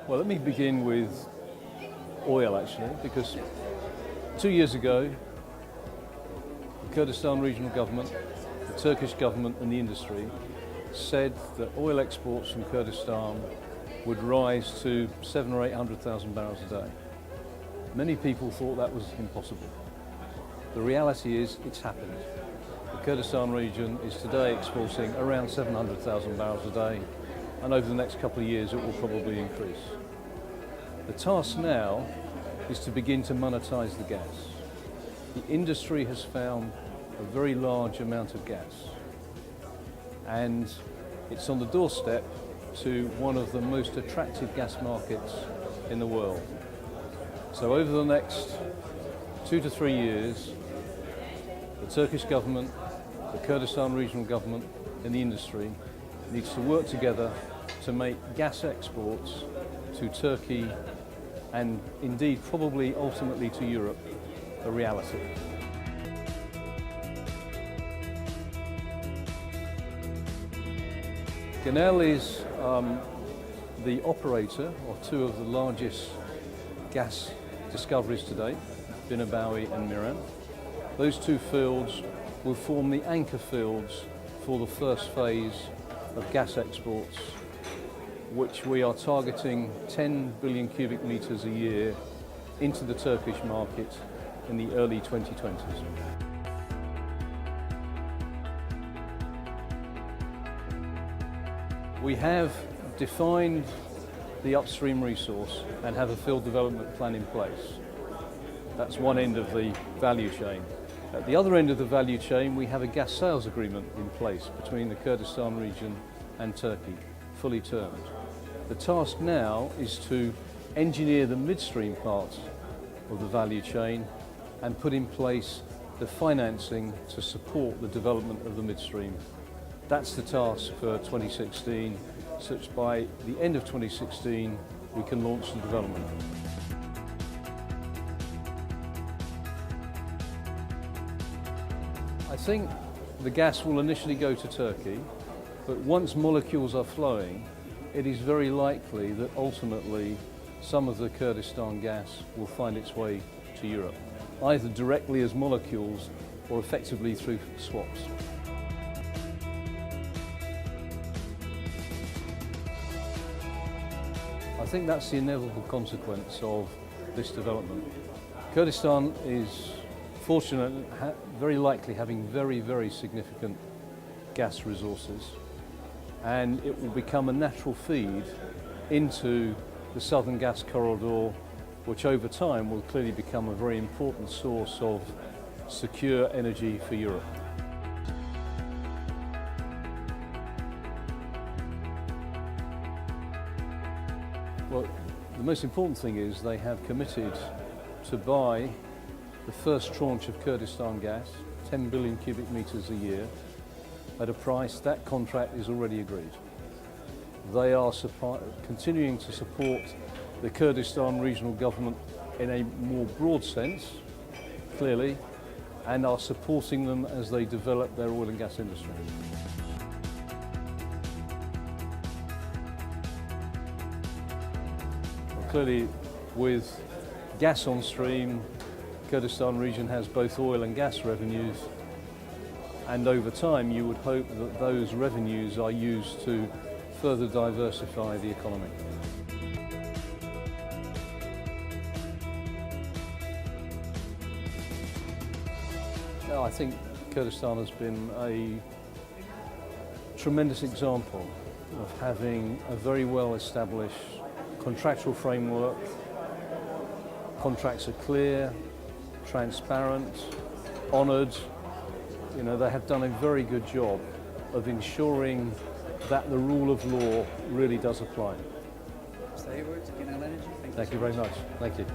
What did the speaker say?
Well, let me begin with oil actually, because 2 years ago, the Kurdistan Regional Government, the Turkish government and the industry said that oil exports from Kurdistan would rise to 700,000 or 800,000 barrels a day. Many people thought that was impossible. The reality is it's happened. The Kurdistan region is today exporting around 700,000 barrels a day, and over the next couple of years it will probably increase. The task now is to begin to monetize the gas. The industry has found a very large amount of gas, and it's on the doorstep to one of the most attractive gas markets in the world. So over the next 2 to 3 years, the Turkish government, the Kurdistan Regional Government and the industry needs to work together to make gas exports to Turkey and indeed probably ultimately to Europe a reality. Genel is the operator of two of the largest gas discoveries to date, Binabawi and Miran. Those two fields will form the anchor fields for the first phase of gas exports, which we are targeting 10 billion cubic meters a year into the Turkish market in the early 2020s. We have defined the upstream resource and have a field development plan in place. That's one end of the value chain. At the other end of the value chain, we have a gas sales agreement in place between the Kurdistan region and Turkey, fully termed. The task now is to engineer the midstream part of the value chain and put in place the financing to support the development of the midstream. That's the task for 2016, such by the end of 2016 we can launch the development. I think the gas will initially go to Turkey, but once molecules are flowing, it is very likely that ultimately some of the Kurdistan gas will find its way to Europe, either directly as molecules or effectively through swaps. I think that's the inevitable consequence of this development. Kurdistan is fortunate, very likely having very significant gas resources, and it will become a natural feed into the southern gas corridor, which over time will clearly become a very important source of secure energy for Europe. Well, the most important thing is they have committed to buy the first tranche of Kurdistan gas, 10 billion cubic meters a year, at a price that contract is already agreed. They are continuing to support the Kurdistan Regional Government in a more broad sense, clearly, and are supporting them as they develop their oil and gas industry. Clearly, with gas on stream, Kurdistan region has both oil and gas revenues, and over time you would hope that those revenues are used to further diversify the economy. I think Kurdistan has been a tremendous example of having a very well established contractual framework. Contracts are clear, transparent, honoured. They have done a very good job of ensuring that the rule of law really does apply. Mr. Hayward, Genel Energy, Thank you very much. Thank you.